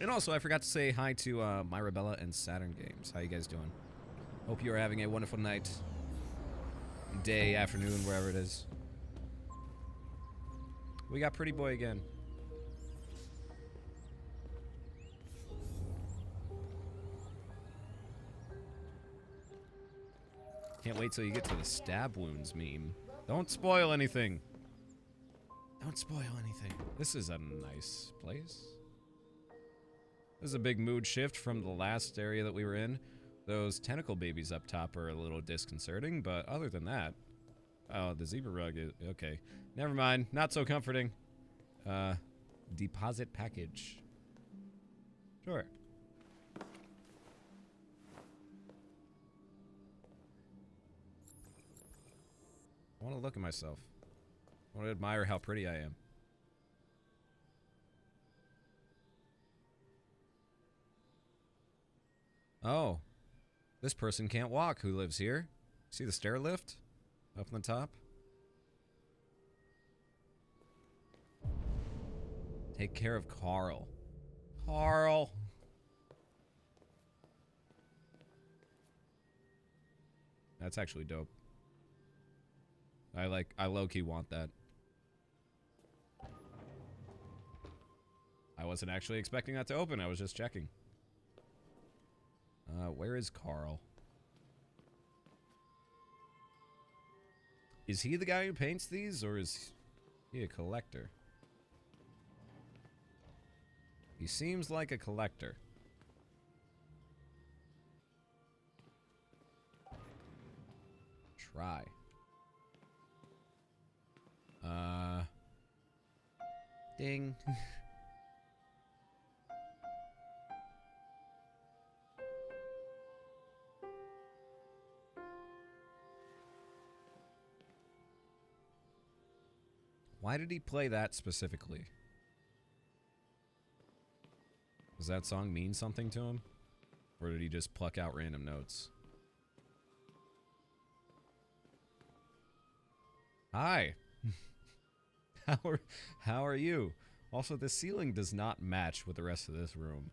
And also, I forgot to say hi to Mirabella and Saturn Games. How you guys doing? Hope you are having a wonderful night, day, afternoon, wherever it is. We got Pretty Boy again. Can't wait till you get to the stab wounds meme. Don't spoil anything. Don't spoil anything. This is a nice place. This is a big mood shift from the last area that we were in. Those tentacle babies up top are a little disconcerting, but other than that... Oh, the zebra rug is... Okay. Never mind. Not so comforting. Deposit package. Sure. I want to look at myself. I want to admire how pretty I am. Oh. This person can't walk who lives here. See the stair lift? Up on the top? Take care of Carl. Carl! That's actually dope. I low-key want that. I wasn't actually expecting that to open, I was just checking. Where is Carl? Is he the guy who paints these, or is he a collector? He seems like a collector. Try. Ding. Why did he play that specifically? Does that song mean something to him? Or did he just pluck out random notes? Hi. How are you? Also, the ceiling does not match with the rest of this room.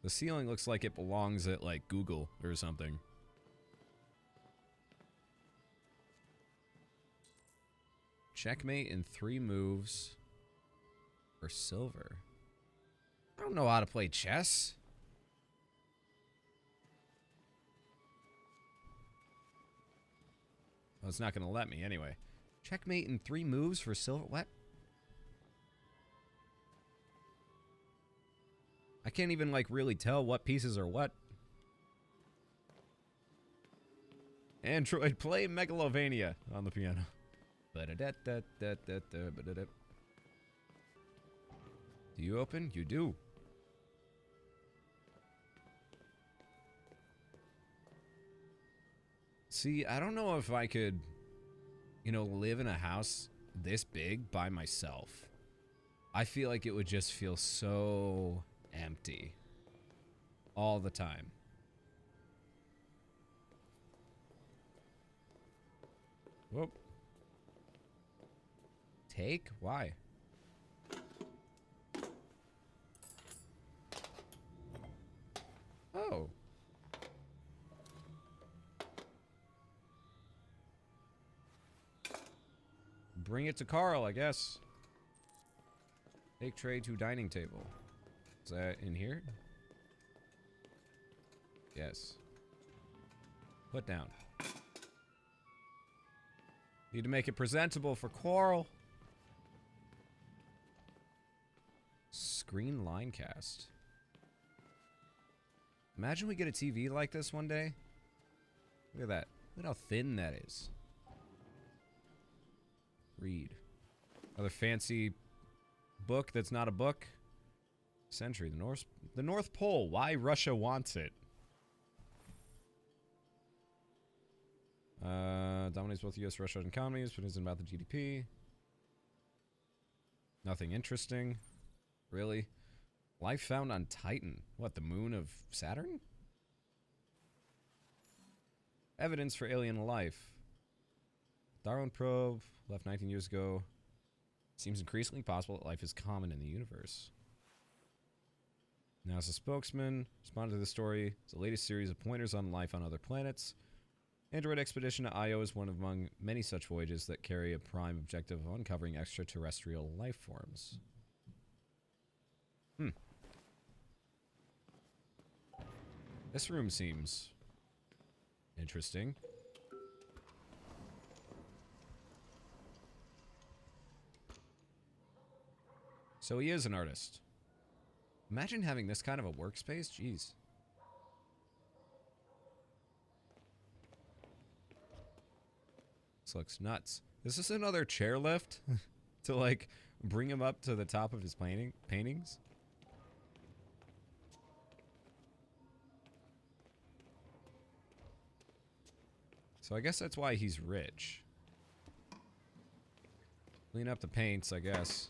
The ceiling looks like it belongs at, like, Google or something. Checkmate in 3 moves for silver. I don't know how to play chess. Well, it's not going to let me anyway. Checkmate in 3 moves for silver? What? I can't even, like, really tell what pieces are what. Android, play Megalovania on the piano. Do you open? You do. See, I don't know if I could, you know, live in a house this big by myself. I feel like it would just feel so empty all the time. Whoop. Take? Why? Oh. Bring it to Carl, I guess. Take tray to dining table. Is that in here? Yes. Put down. Need to make it presentable for Carl. Screen line cast. Imagine we get a TV like this one day. Look at that. Look at how thin that is. Read. Another fancy book that's not a book. Century. The North Pole. Why Russia wants it. Dominates both U.S. Russian economies, but isn't about the GDP. Nothing interesting. Really? Life found on Titan. What, the moon of Saturn? Evidence for alien life. Darwin probe, left 19 years ago. seems increasingly possible that life is common in the universe. Now, as a spokesman, responded to the story, it's the latest series of pointers on life on other planets. Android Expedition to Io is one among many such voyages that carry a prime objective of uncovering extraterrestrial life forms. This room seems interesting. So he is an artist. Imagine having this kind of a workspace. Jeez. This looks nuts. Is this another chairlift to like bring him up to the top of his paintings? So I guess that's why he's rich. Clean up the paints, I guess.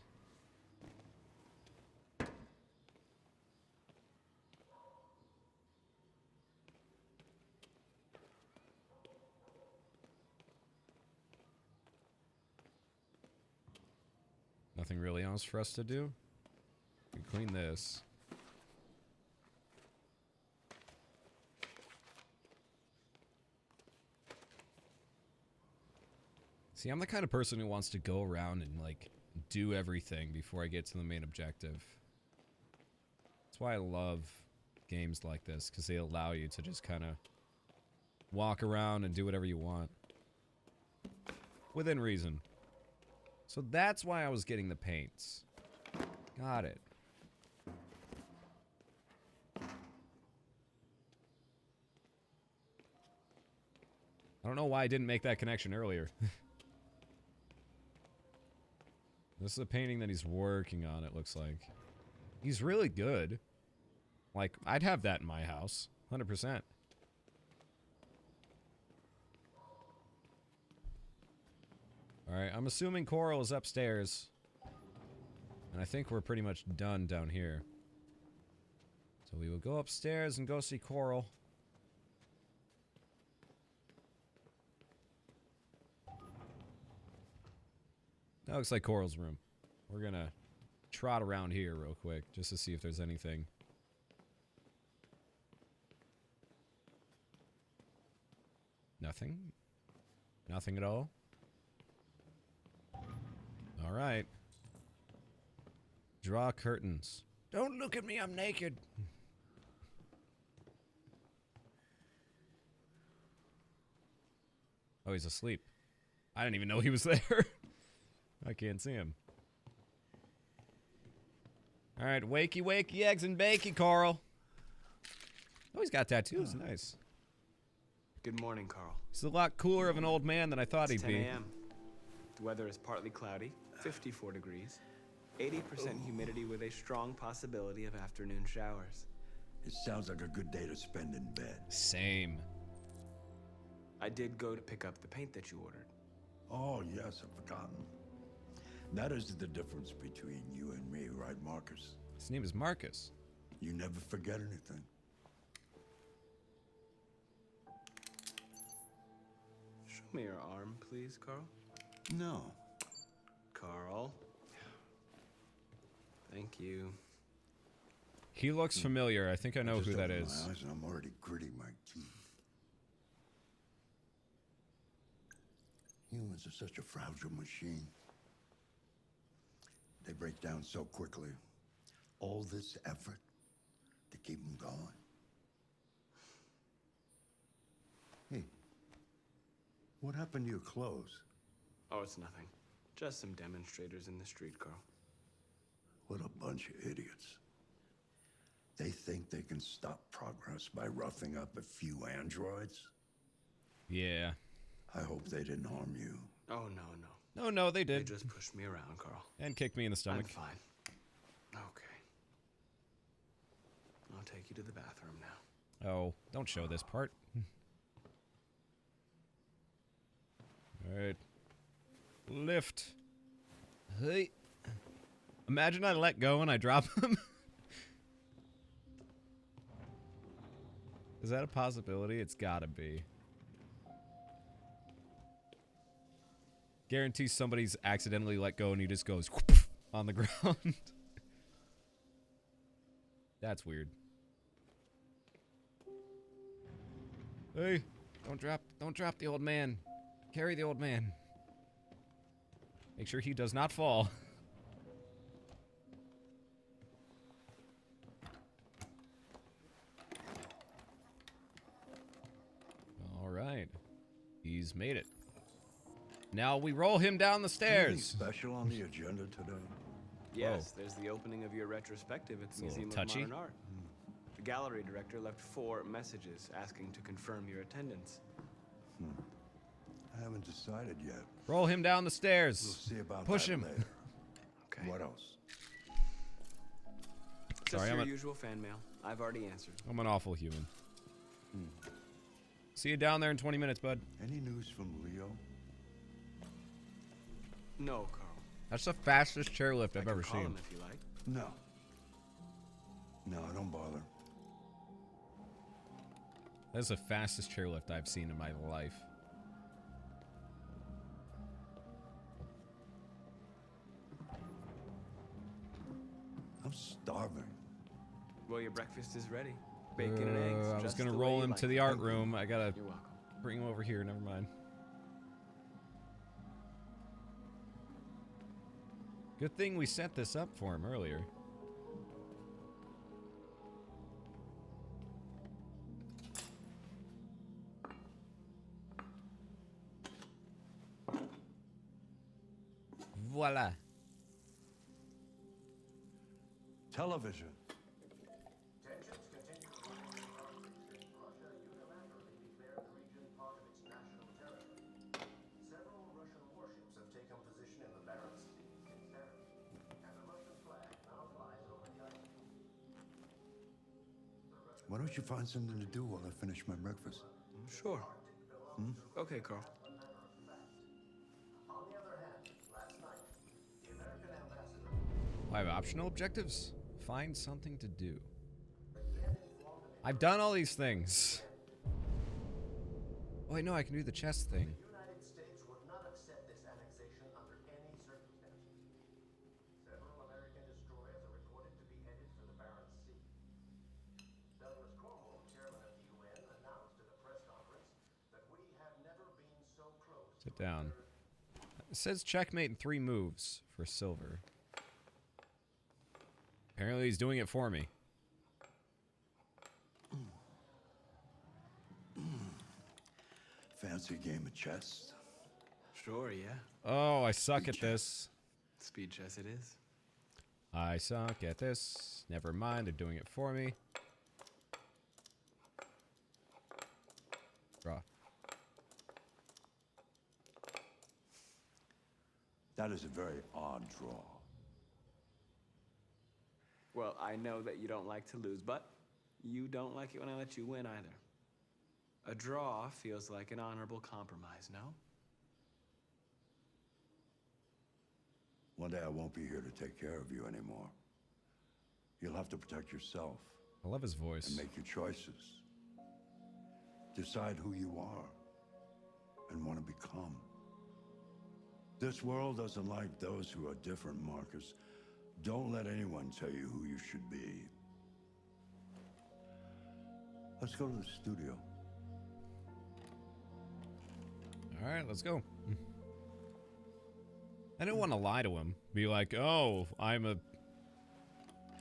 Nothing really else for us to do. We clean this. See, I'm the kind of person who wants to go around and, like, do everything before I get to the main objective. That's why I love games like this, because they allow you to just kind of walk around and do whatever you want. Within reason. So that's why I was getting the paints. Got it. I don't know why I didn't make that connection earlier. This is a painting that he's working on, it looks like. He's really good. Like, I'd have that in my house. 100%. Alright, I'm assuming Coral is upstairs. And I think we're pretty much done down here. So we will go upstairs and go see Coral. That looks like Coral's room. We're gonna trot around here real quick, just to see if there's anything. Nothing? Nothing at all? Alright. Draw curtains. Don't look at me, I'm naked. Oh, he's asleep. I didn't even know he was there. I can't see him. Alright, wakey wakey eggs and bakey, Carl. Oh, he's got tattoos. Nice. Good morning, Carl. He's a lot cooler of an old man than I thought he'd be. 10 a.m. The weather is partly cloudy, 54 degrees, 80% humidity with a strong possibility of afternoon showers. It sounds like a good day to spend in bed. Same. I did go to pick up the paint that you ordered. Oh, yes, I've forgotten. That is the difference between you and me, right, Marcus? His name is Marcus. You never forget anything. Show me your arm, please, Carl. No. Carl. Thank you. He looks familiar. I think I know who that opened is. my eyes and I'm already gritting my teeth. Humans are such a fragile machine. They break down so quickly. All this effort to keep them going. Hey, what happened to your clothes? Oh, it's nothing. Just some demonstrators in the street, Carl. What a bunch of idiots. They think they can stop progress by roughing up a few androids? Yeah. I hope they didn't harm you. Oh, no, no. No, they They did. just pushed me around, Carl. And kicked me in the stomach. I'm fine. Okay. I'll take you to the bathroom now. Oh, don't show this part. Alright. Lift. Hey. Imagine I let go and I drop him. Is that a possibility? It's gotta be. Guarantee somebody's accidentally let go and he just goes on the ground. That's weird. Hey, don't drop the old man. Carry the old man. Make sure he does not fall. All right. He's made it. Now we roll him down the stairs. Anything special on the agenda today? Yes, there's the opening of your retrospective at the It's a little Museum of touchy. Modern Art. The gallery director left 4 messages asking to confirm your attendance. I haven't decided yet. Roll him down the We'll stairs. see about Push that him. later. Okay. What else? Just Sorry, your I'm a- usual fan mail. I've already answered. I'm an awful human. See you down there in 20 minutes, bud. Any news from Leo? No, Carl. That's the fastest chairlift I've I ever can call seen. him if you like. No. No, don't bother. That's the fastest chairlift I've seen in my life. I'm starving. Well, your breakfast is ready. Bacon and eggs. I was just gonna the way roll you him like to the it. art room. I gotta You're welcome. bring him over here. Never mind. Good thing we set this up for him earlier. Voila. Television. Tensions continue to rise in Russia unilaterally declared the region part of its national territory. Several Russian warships have taken position in the Barents Sea since then, and the Russian flag now flies over the island. Why don't you find something to do while I finish my breakfast? Sure. Okay, Carl. On the other hand, last night, the American ambassador I have optional objectives. Find something to do. I've done all these things. Oh, wait, no, I can do the chest thing. the United States would not accept this annexation under any circumstances. Several American destroyers are reported to be headed for the Barents Sea. Douglas Cornwall, chairman of the UN, announced at a press conference that we have never been so close. Sit down. It says checkmate in 3 moves for silver. Apparently he's doing it for me. Fancy game of chess? Sure, yeah. Oh, I suck at this. Speed chess it is. I suck at this. Never mind, they're doing it for me. Draw. That is a very odd draw. Well, I know that you don't like to lose, but you don't like it when I let you win either. A draw feels like an honorable compromise, no? One day I won't be here to take care of you anymore. You'll have to protect yourself I love his and voice. make your choices. Decide who you are and want to become. This world doesn't like those who are different, Marcus. Don't let anyone tell you who you should be. Let's go to the studio. Alright, let's go. I didn't want to lie to him. Be like, oh, I'm a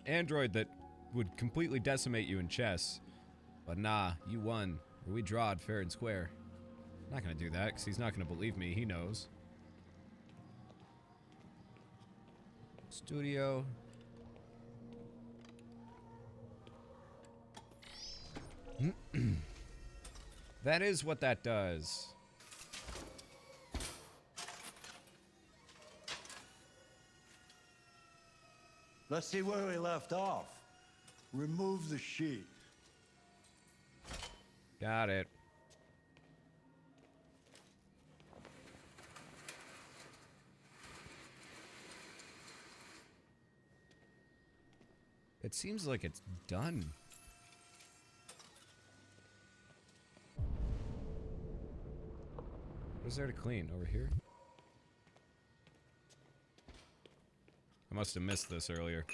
android that would completely decimate you in chess. But nah, you won. We drawed fair and square. Not gonna do that, because he's not gonna believe me. He knows. Studio. That is what that does. Let's see where we left off. Remove the sheet. Got it. It seems like it's done. What's there to clean? Over here? I must have missed this earlier.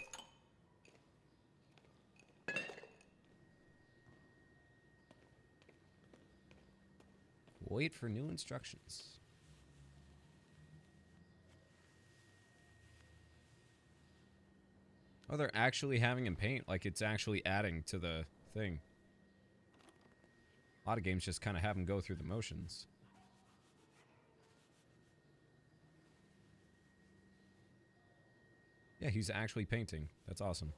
Wait for new instructions. Oh, they're actually having him paint. Like, it's actually adding to the thing. A lot of games just kind of have him go through the motions. Yeah, he's actually painting. That's awesome.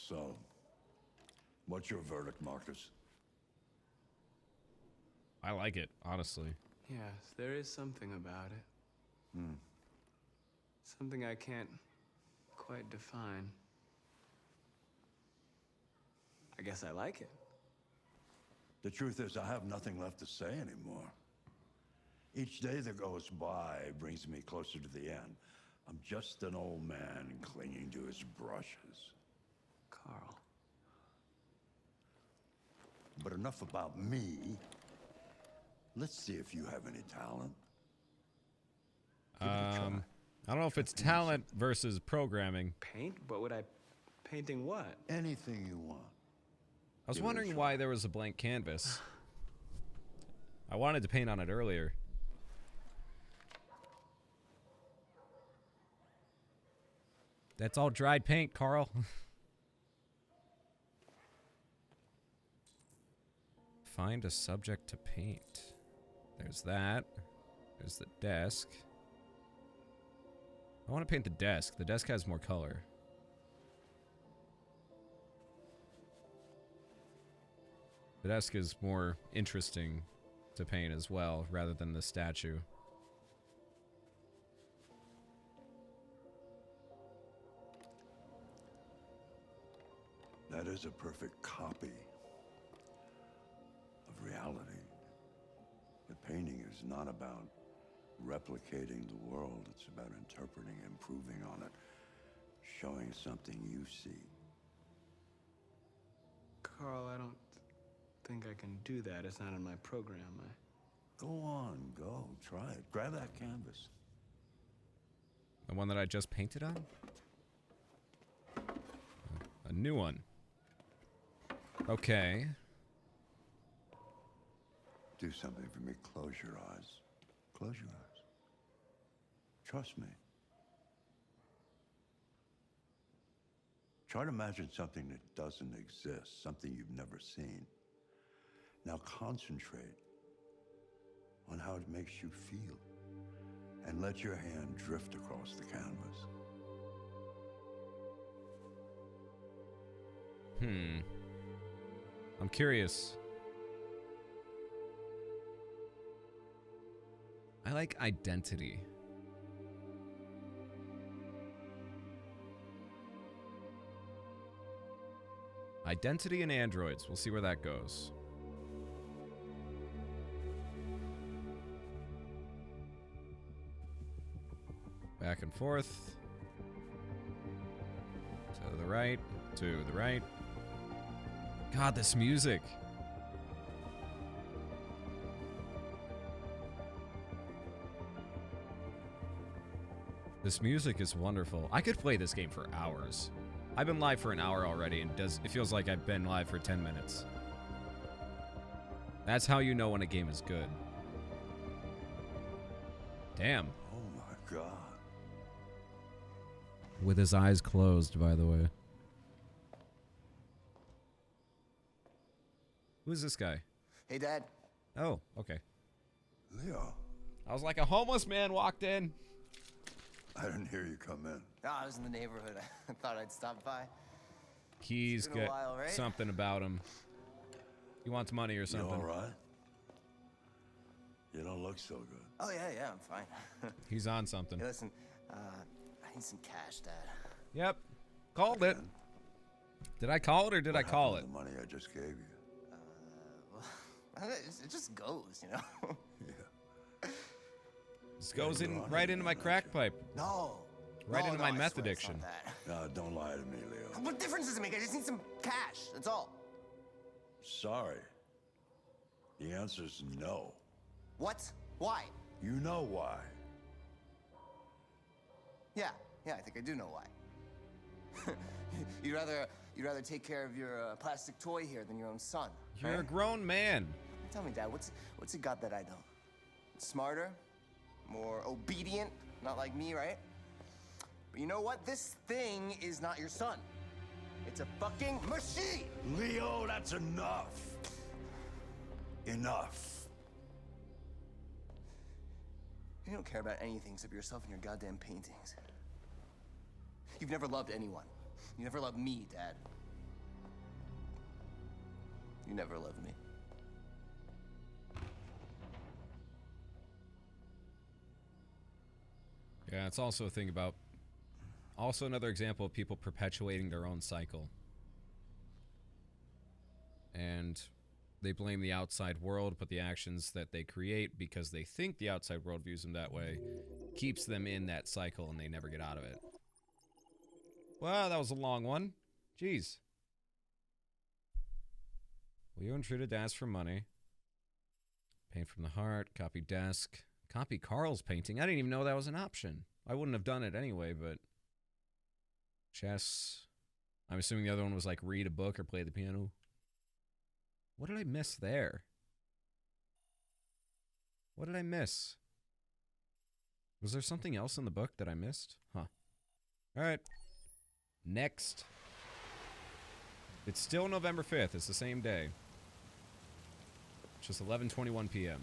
So, what's your verdict, Marcus? I like it, honestly. Yes, there is something about it. Something I can't quite define. I guess I like it. The truth is, I have nothing left to say anymore. Each day that goes by brings me closer to the end. I'm just an old man clinging to his brushes. Carl. But enough about me. Let's see if you have any talent. Give it a try. I don't know if it's talent versus programming. Paint? But would I... Painting what? Anything you want. I was Give it a wondering try. why there was a blank canvas. I wanted to paint on it earlier. That's all dried paint, Carl. Find a subject to paint. There's that. There's the desk. I want to paint the desk. The desk has more color. The desk is more interesting to paint as well, rather than the statue. That is a perfect copy of reality. But painting is not about replicating the world. It's about interpreting, improving on it, showing something you see. Carl, I don't think I can do that. It's not in my program. Go on, go. Try it. Grab that canvas. The one that I just painted on? A new one. Okay. Do something for me. Close your eyes. Close your eyes. Trust me. Try to imagine something that doesn't exist, something you've never seen. Now concentrate on how it makes you feel, and let your hand drift across the canvas. I'm curious. I like identity. Identity and androids. We'll see where that goes. Back and forth. To the right. To the right. God, this music. This music is wonderful. I could play this game for hours. I've been live for an hour already, and it feels like I've been live for 10 minutes. That's how you know when a game is good. Damn. Oh my God. With his eyes closed, by the way. Who is this guy? Hey, Dad. Oh, okay. Leo, I was like, a homeless man walked in. I didn't hear you come in. No, I was in the neighborhood. I thought I'd stop by. He's It's been a got while, right? something about him. He wants money or You something. all right? You don't look so good. Oh, yeah, I'm fine. He's on something. Hey, listen, I need some cash, Dad. Yep. Called it. Again? Did I call it or did I What call it? happened to the money I just gave you? Well, It just goes, you know? Yeah. This goes you're in on right it, into my man, crack aren't you? pipe. No. Right No, into no, my I meth swear it's not addiction. that. No, don't lie to me, Leo. What difference does it make? I just need some cash. That's all. Sorry. The answer's no. What? Why? You know why. Yeah, I think I do know why. you'd rather take care of your plastic toy here than your own son. You're a right? grown man. Tell me, Dad, what's it got that I don't? Smarter, more obedient, not like me, right? But you know what? This thing is not your son. It's a fucking machine. Leo, that's enough. Enough. You don't care about anything except yourself and your goddamn paintings. You've never loved anyone. You never loved me, Dad. You never loved me. Yeah, it's also a thing about... Also another example of people perpetuating their own cycle. And they blame the outside world, but the actions that they create because they think the outside world views them that way keeps them in that cycle and they never get out of it. Well, that was a long one. Jeez. Leo intruded to ask for money. Paint from the heart, copy desk, copy Carl's painting. I didn't even know that was an option. I wouldn't have done it anyway, but... Chess. I'm assuming the other one was like read a book or play the piano. What did I miss there? What did I miss? Was there something else in the book that I missed? Huh. Alright. Next. It's still November 5th. It's the same day. It's just 11:21 p.m.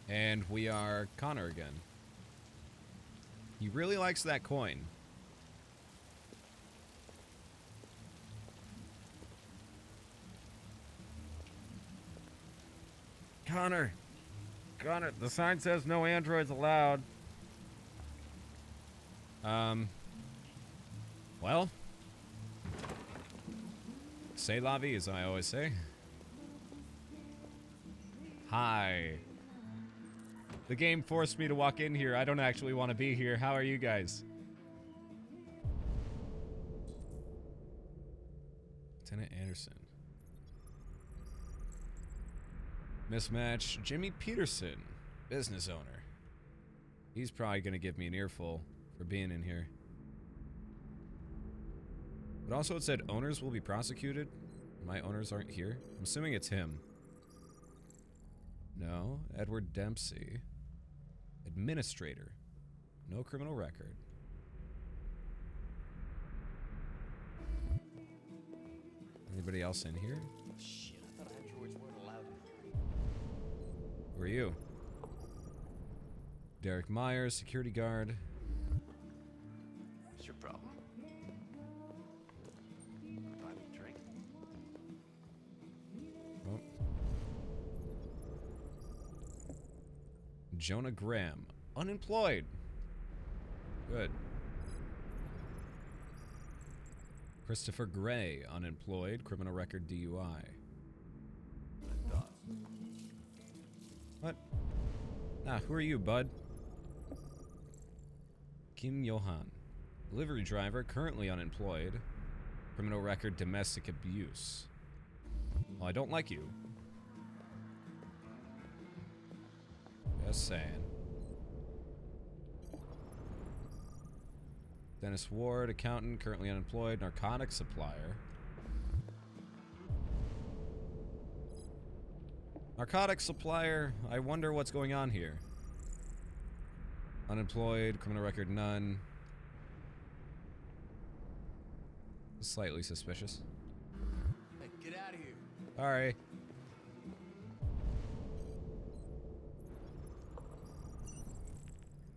And we are Connor again. He really likes that coin. Connor, the sign says no androids allowed. Well, c'est la vie, as I always say. Hi. The game forced me to walk in here. I don't actually want to be here. How are you guys? Lieutenant Anderson. Mismatch. Jimmy Peterson, business owner. He's probably going to give me an earful for being in here. But also it said owners will be prosecuted. My owners aren't here. I'm assuming it's him. No. Edward Dempsey. Administrator. No criminal record. Anybody else in here? Shit, I thought androids weren't allowed in here. Who are you? Derek Myers, security guard. What's your problem? Buy me a drink. Oh. Jonah Graham, unemployed. Good. Christopher Gray, unemployed, criminal record DUI. What? Nah, who are you, bud? Kim Johan, delivery driver, currently unemployed, criminal record domestic abuse. Well, I don't like you. Just saying. Dennis Ward, accountant, currently unemployed, narcotics supplier. Narcotics supplier, I wonder what's going on here. Unemployed, criminal record none. Slightly suspicious. Hey, get out of here. Sorry.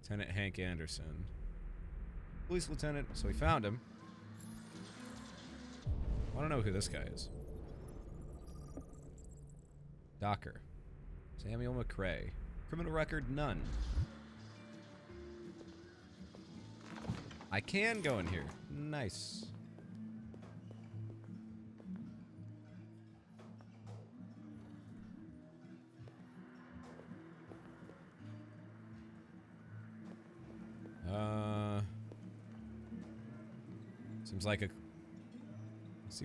Lieutenant Hank Anderson. Police lieutenant, so we found him. I don't know who this guy is. Docker. Samuel McCrae. Criminal record, none. I can go in here. Nice. Seems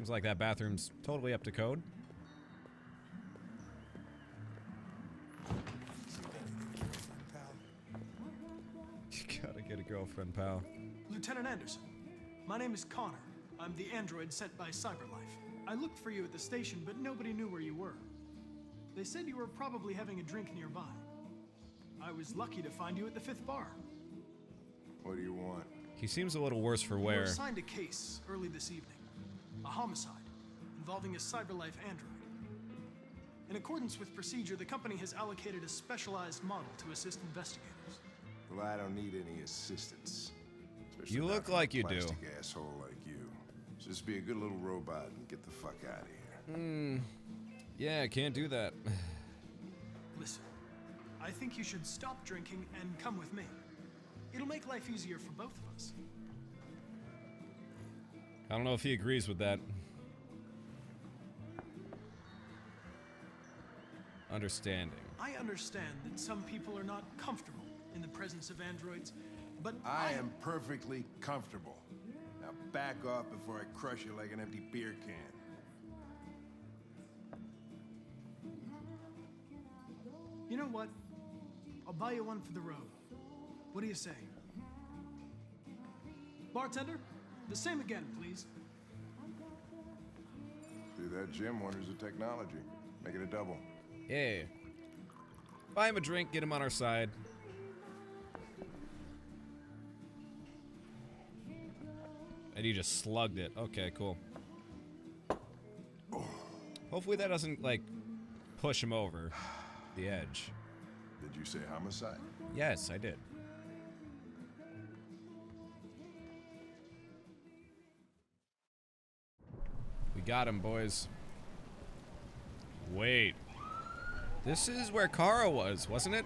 like that bathroom's totally up to code. You gotta get a girlfriend, pal. Lieutenant Anderson, my name is Connor. I'm the android sent by CyberLife. I looked for you at the station, but nobody knew where you were. They said you were probably having a drink nearby. I was lucky to find you at the 5th bar. What do you want? He seems a little worse for You were wear. assigned a case early this evening. A homicide involving a CyberLife android. In accordance with procedure, the company has allocated a specialized model to assist investigators. Well, I don't need any assistance. Especially You not look from a like you do. plastic asshole like you. Just be a good little robot and get the fuck out of here. Yeah, I can't do that. Listen, I think you should stop drinking and come with me. It'll make life easier for both of us. I don't know if he agrees with that. Understanding. I understand that some people are not comfortable in the presence of androids, but I am perfectly comfortable. Now back off before I crush you like an empty beer can. You know what? I'll buy you one for the road. What do you say? Bartender, the same again, please. See that, Jim? Wonders of technology. Make it a double. Yeah. Buy him a drink, get him on our side. And he just slugged it. Okay, cool. Hopefully that doesn't, like, push him over the edge. Did you say homicide? Yes, I did. We got him, boys. Wait. This is where Kara was, wasn't it?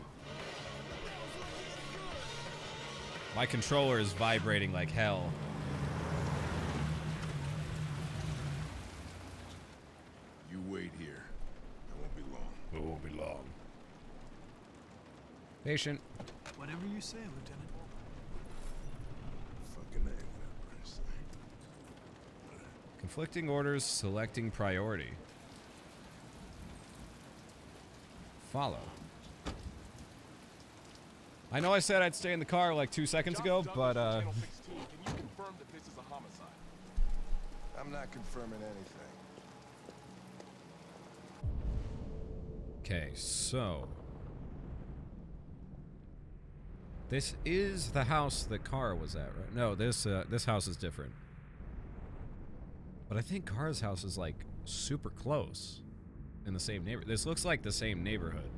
My controller is vibrating like hell. You wait here. It won't be long. It won't be long. Patient. Whatever you say, Lieutenant. Fucking A, whatever I say. Conflicting orders, selecting priority. Follow. I know I said I'd stay in the car like 2 seconds ago, but Can you confirm that this is a homicide? I'm not confirming anything. okay, so this is the house that Kara was at, right? No, this house is different. But I think Kara's house is like super close in the same neighborhood. This looks like the same neighborhood.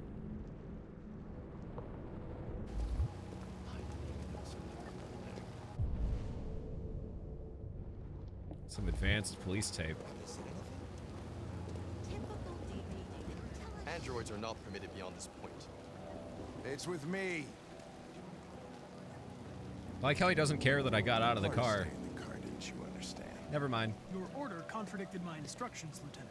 Some advanced police tape. Androids are not permitted beyond this point. It's with me. I like how he doesn't care that I got out of the Hard to car. stay in the car, didn't you understand? Never mind. Your order contradicted my instructions, Lieutenant.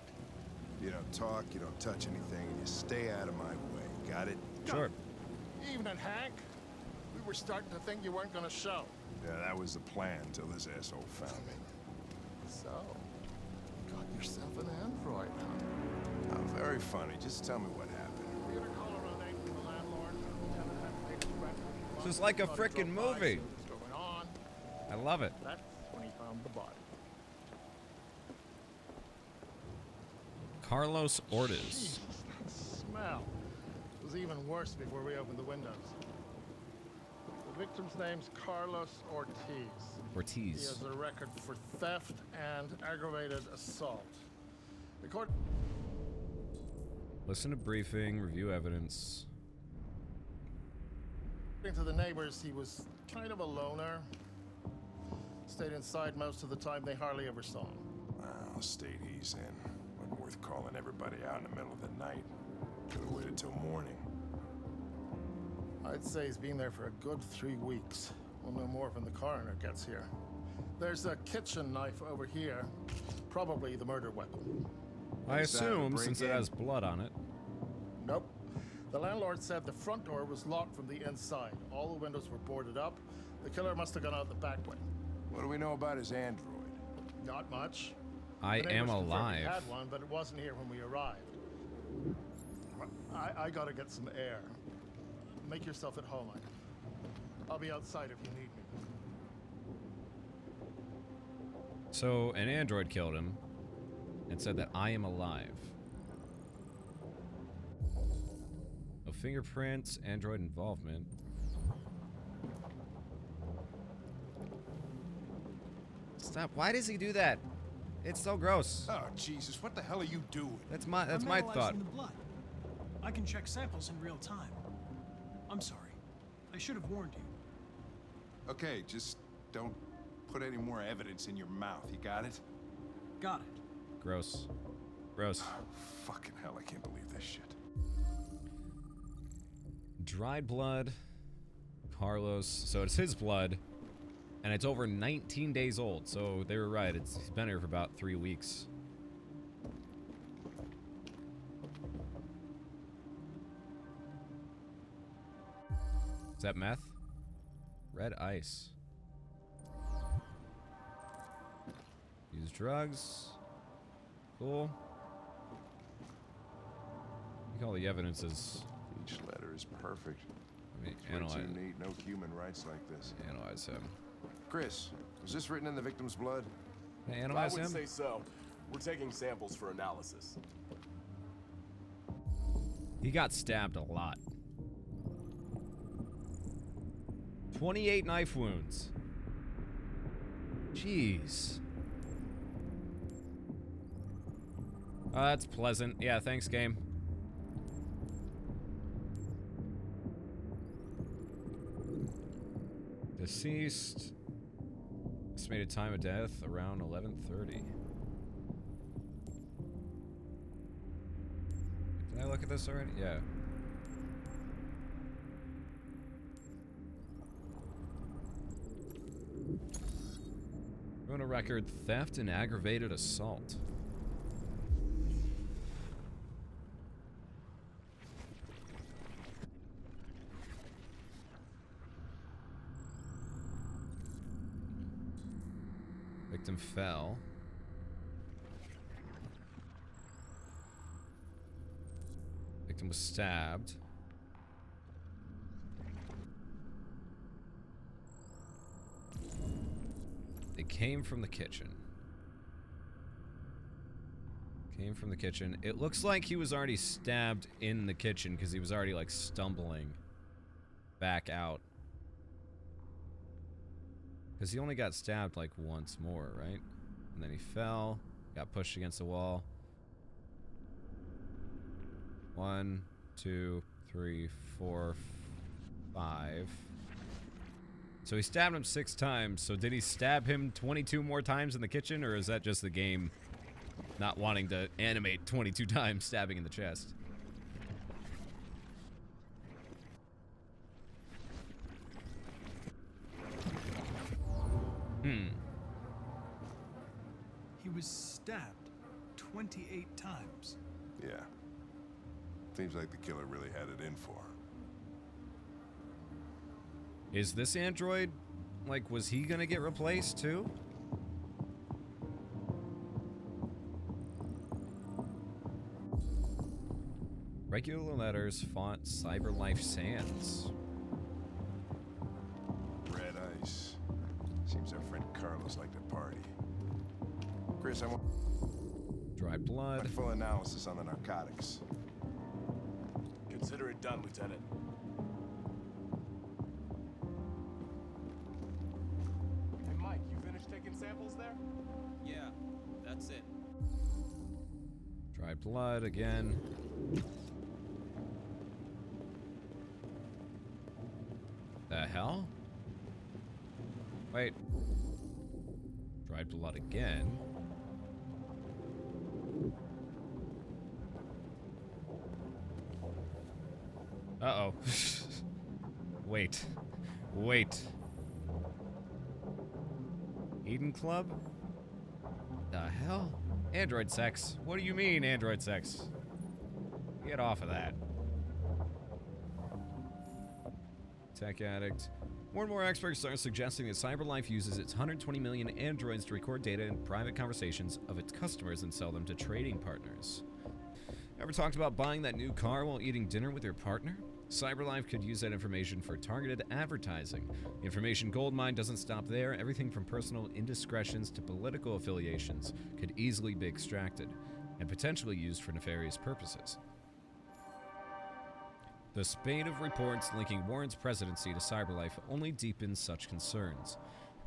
You don't talk, you don't touch anything, and you stay out of my way. Got it? Sure. Evening, Hank. We were starting to think you weren't going to show. Yeah, that was the plan until this asshole found me. So, you got yourself an android, huh? Oh, very funny. Just tell me what happened. Theater call around 8 from the landlord. Lieutenant had to make a record. This is like a Thought he frickin' drove by, movie. see what was going on. I love it. That's when he found the body. Carlos Ortiz. Jesus, that smell. It was even worse before we opened the windows. The victim's name's Carlos Ortiz. He Ortiz. has a record for theft and aggravated assault. The court. Listen to briefing, review evidence. According to the neighbors, he was kind of a loner. Stayed inside most of the time. They hardly ever saw him. Well, the state he's in. Wasn't worth calling everybody out in the middle of the night. Could have waited till morning. I'd say he's been there for a good 3 weeks. We'll know more when the coroner gets here. There's a kitchen knife over here. Probably the murder weapon. I Is that a assume, since it break-in? has blood on it. Nope. The landlord said the front door was locked from the inside. All the windows were boarded up. The killer must have gone out the back way. What do we know about his android? Not much. I The am neighbors confirmed we alive. had one, but it wasn't here when we arrived. I gotta get some air. Make yourself at home. I'll be outside if you need me. So an android killed him and said that I am alive. No fingerprints, android involvement. Stop. Why does he do that? It's so gross. Oh, Jesus, what the hell are you doing? That's my I'm thought. analyzing the blood. I can check samples in real time. I'm sorry. I should have warned you. Okay, just don't put any more evidence in your mouth, you got it? Got it. Gross. Gross. Fucking hell, I can't believe this shit. Dried blood. Carlos. So it's his blood. And it's over 19 days old. So they were right. He's been here for about 3 weeks. Is that meth? Red ice. Use drugs. Cool. I think all the evidence is... Each letter is perfect. Let me Way analyze, too neat, no human rights like this. analyze him. Chris, was this written in the victim's blood? Can I I analyze would him? say so. We're taking samples for analysis. He got stabbed a lot. 28 knife wounds. Jeez. Oh, that's pleasant. Yeah, thanks, game. Deceased. Estimated time of death around 11:30. Did I look at this already? Yeah. Criminal record: theft and aggravated assault. Victim fell. Victim was stabbed. They came from the kitchen. Came from the kitchen. It looks like he was already stabbed in the kitchen because he was already like stumbling back out. Because he only got stabbed like once more, right? And then he fell, got pushed against the wall. 1, 2, 3, 4, 5. So he stabbed him 6 times. So did he stab him 22 more times in the kitchen, or is that just the game not wanting to animate 22 times stabbing in the chest? He was stabbed 28 times. Yeah. Seems like the killer really had it in for him. Is this android, like, was he gonna get replaced too? Regular letters, font, Cyberlife Sans. Red ice. Seems our friend Carlos liked to party. Chris, I want Dry blood. full analysis on the narcotics. Consider it done, Lieutenant. Hey, Mike, you finished taking samples there? Yeah, that's it. Dry blood again. The hell? Wait. Dried blood again. Uh-oh. Wait. Wait. Eden Club? The hell? Android sex. What do you mean, android sex? Get off of that. Tech addict. More and more experts are suggesting that CyberLife uses its 120 million androids to record data in private conversations of its customers and sell them to trading partners. Ever talked about buying that new car while eating dinner with your partner? CyberLife could use that information for targeted advertising. The information goldmine doesn't stop there. Everything from personal indiscretions to political affiliations could easily be extracted and potentially used for nefarious purposes. The spate of reports linking Warren's presidency to CyberLife only deepens such concerns.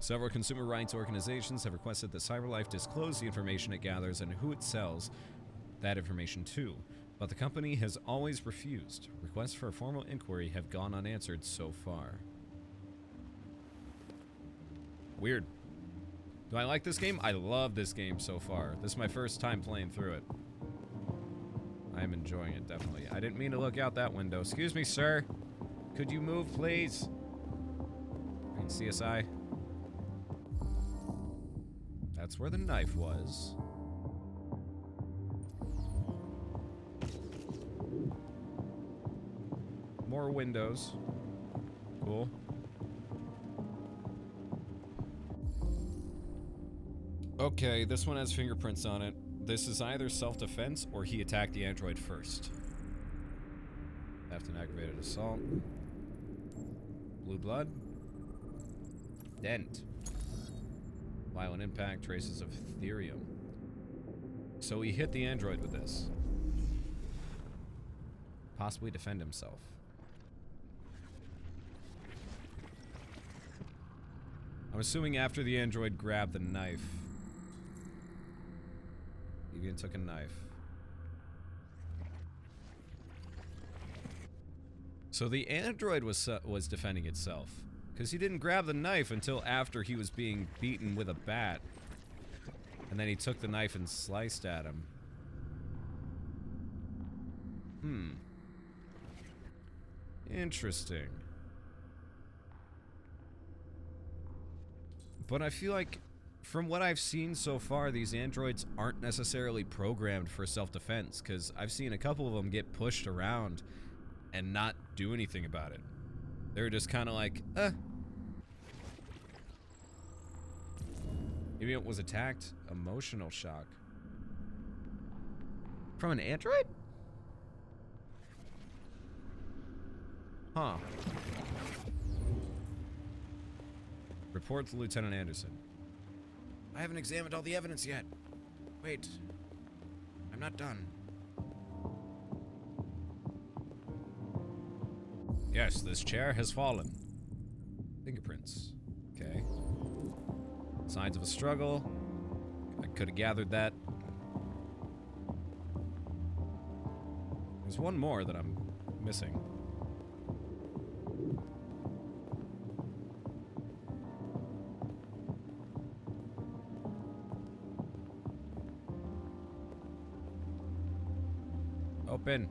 Several consumer rights organizations have requested that CyberLife disclose the information it gathers and who it sells that information to, but the company has always refused. Requests for a formal inquiry have gone unanswered so far. Weird. Do I like this game? I love this game so far. This is my first time playing through it. I'm enjoying it, definitely. I didn't mean to look out that window. Excuse me, sir. Could you move, please? I mean, CSI. That's where the knife was. More windows. Cool. Okay, this one has fingerprints on it. This is either self-defense or he attacked the android first. Theft and aggravated assault. Blue blood. Dent. Violent impact, traces of therium. So he hit the android with this. Possibly defend himself. I'm assuming after the android grabbed the knife. Deviant took a knife. So the android was defending itself, because he didn't grab the knife until after he was being beaten with a bat, and then he took the knife and sliced at him. Interesting. But I feel like, from what I've seen so far, these androids aren't necessarily programmed for self-defense, because I've seen a couple of them get pushed around and not do anything about it. They're just kind of like, Maybe it was attacked. Emotional shock. From an android? Huh. Report to Lieutenant Anderson. I haven't examined all the evidence yet. Wait. I'm not done. Yes, this chair has fallen. Fingerprints. Okay. Signs of a struggle. I could have gathered that. There's one more that I'm missing. Open.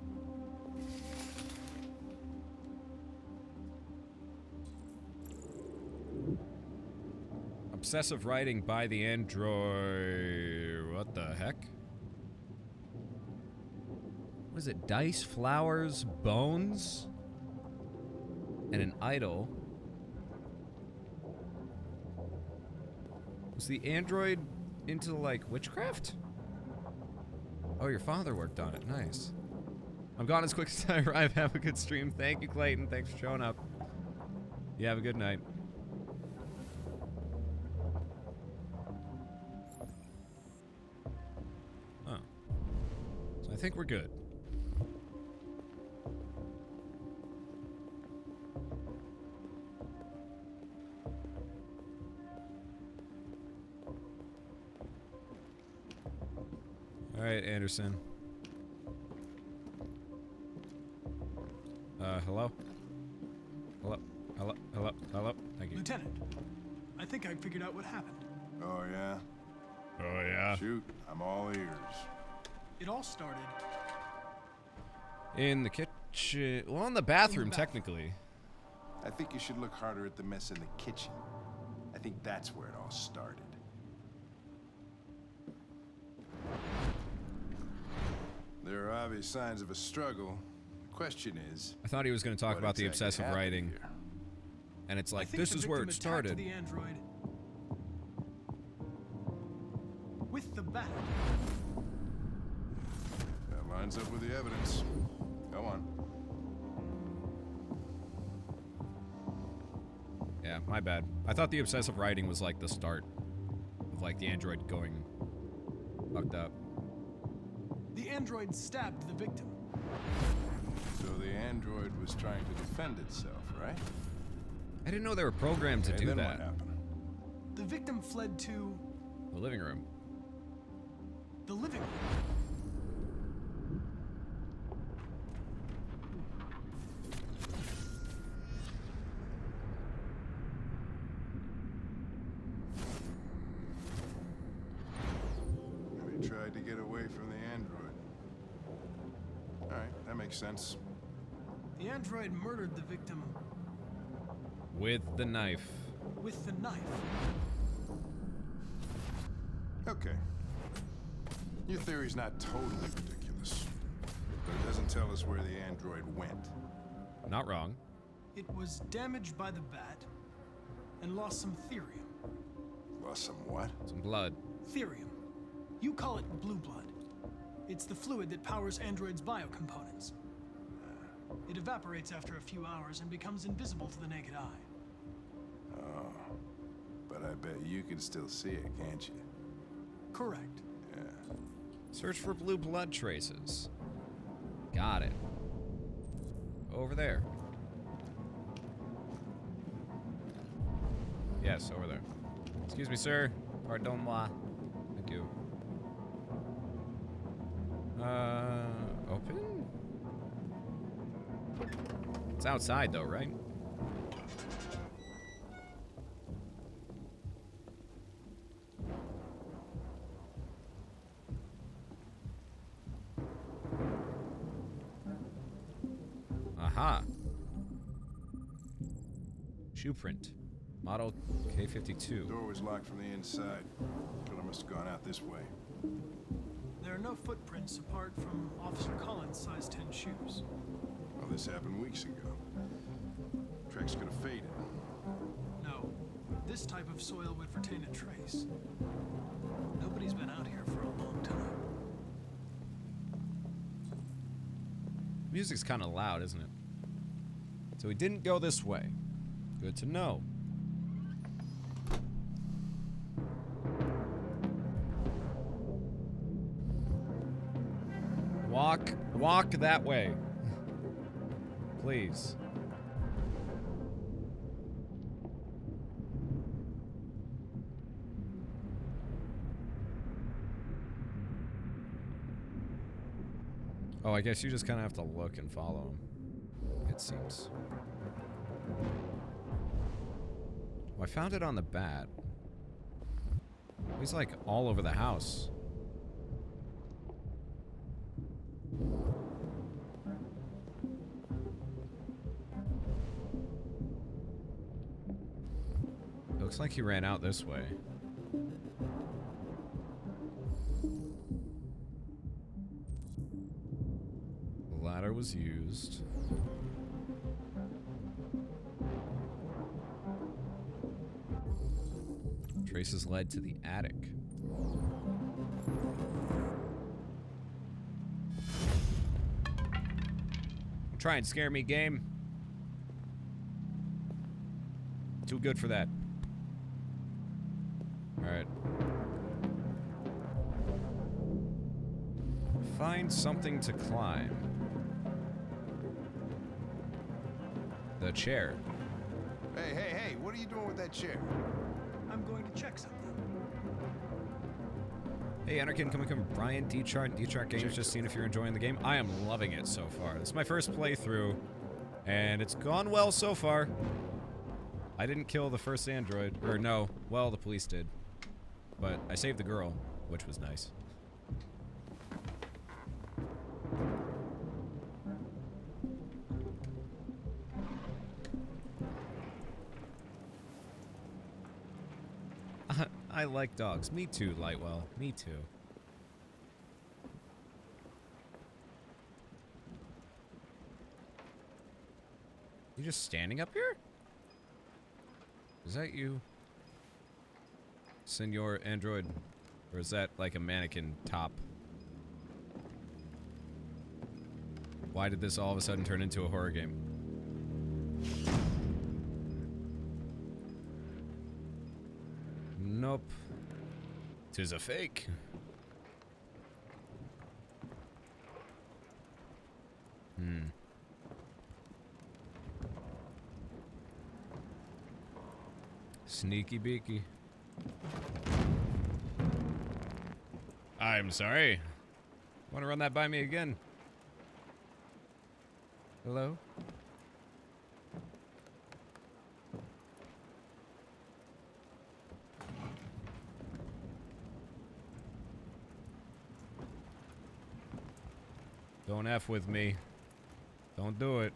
Obsessive writing by the android. What the heck? What is it? Dice, flowers, bones, and an idol. Was the android into, like, witchcraft? Oh, your father worked on it. Nice. I'm gone as quick as I arrive. Have a good stream. Thank you, Clayton. Thanks for showing up. You have a good night. Oh. So I think we're good. All right, Anderson. Hello? Hello? Hello? Hello? Hello? Thank you. Lieutenant, I think I figured out what happened. Oh, yeah? Oh, yeah? Shoot, I'm all ears. It all started In the kitchen. Well, in the bathroom, technically. I think you should look harder at the mess in the kitchen. I think that's where it all started. There are obvious signs of a struggle. The question is... I thought he was going to talk what about the exactly obsessive happened writing. here? And it's I like, think this the is where victim it attacked started. the android with the bat. That lines up with the evidence. Go on. Yeah, my bad. I thought the obsessive writing was like the start of like the android going fucked up. The android stabbed the victim. So the android was trying to defend itself, right? I didn't know they were programmed to Okay, do then that. what happened? The victim fled to The living room. the living room. Maybe he tried to get away from the android. All right, that makes sense. The android murdered the victim With the knife. with the knife. Okay. Your theory's not totally ridiculous, but it doesn't tell us where the android went. Not wrong. It was damaged by the bat and lost some therium. Lost some what? Some blood. Therium. You call it blue blood. It's the fluid that powers androids' biocomponents. It evaporates after a few hours and becomes invisible to the naked eye. Oh. But I bet you can still see it, can't you? Correct. Yeah. Search for blue blood traces. Got it. Over there. Yes, over there. Excuse me, sir. Pardon-moi. Thank you. Open? It's outside though, right? Aha. Shoe print. Model K52. Door was locked from the inside. Killer must have gone out this way. There are no footprints apart from Officer Collins' size 10 shoes. Well, this happened weeks ago. Tracks could have faded. No, this type of soil would retain a trace. Nobody's been out here for a long time. Music's kind of loud, isn't it? So we didn't go this way. Good to know. Walk that way. Please. Oh, I guess you just kind of have to look and follow him, it seems. Oh, I found it on the bat. He's like all over the house. It looks like he ran out this way. The ladder was used. Traces led to the attic. Try and scare me, game. Too good for that. Alright. Find something to climb. The chair. Hey, what are you doing with that chair? I'm going to check something. Hey, Anarchin, come. Brian, D-Chart Games, just seeing if you're enjoying the game. I am loving it so far. This is my first playthrough, and it's gone well so far. I didn't kill the first android. Or no, well, the police did. But I saved the girl, which was nice. I like dogs. Me too, Lightwell. Me too. You just standing up here? Is that you? Senor Android? Or is that like a mannequin top? Why did this all of a sudden turn into a horror game? Nope. 'Tis a fake. Sneaky beaky. I'm sorry. Want to run that by me again? Hello? Don't F with me. Don't do it.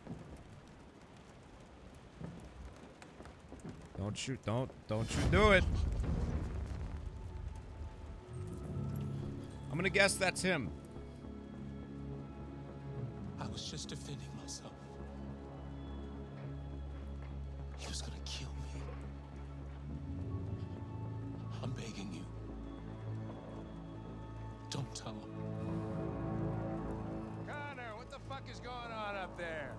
Don't shoot. Don't you do it. I'm gonna guess that's him. I was just defending myself. He was gonna kill me. I'm begging you. Don't tell him. Connor, what the fuck is going on up there?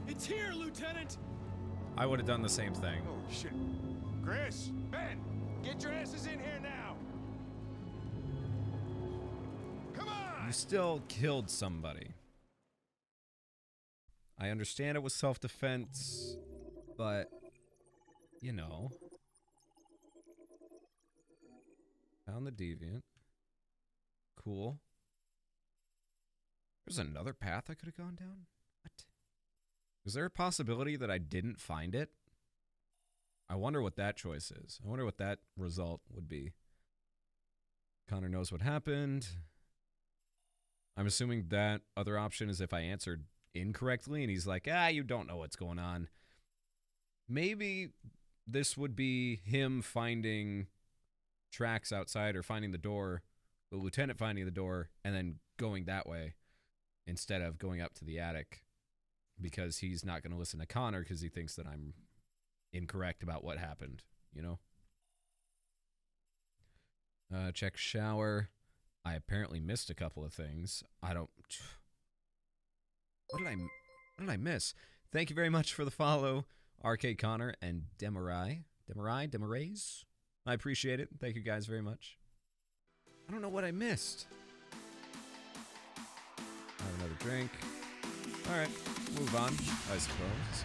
It's here, Lieutenant! I would have done the same thing. Oh, shit. Chris, Ben, get your asses in here now. Come on! You still killed somebody. I understand it was self-defense, but, you know. Found the deviant. Cool. There's another path I could have gone down? What? Is there a possibility that I didn't find it? I wonder what that choice is. I wonder what that result would be. Connor knows what happened. I'm assuming that other option is if I answered incorrectly and he's like, you don't know what's going on. Maybe this would be him finding tracks outside or finding the door, the lieutenant finding the door, and then going that way instead of going up to the attic because he's not going to listen to Connor because he thinks that I'm incorrect about what happened, you know? Check shower. I apparently missed a couple of things. I don't... What did I miss? Thank you very much for the follow, Arcade Connor and Demarays. I appreciate it. Thank you guys very much. I don't know what I missed. Have another drink. All right, move on, I suppose.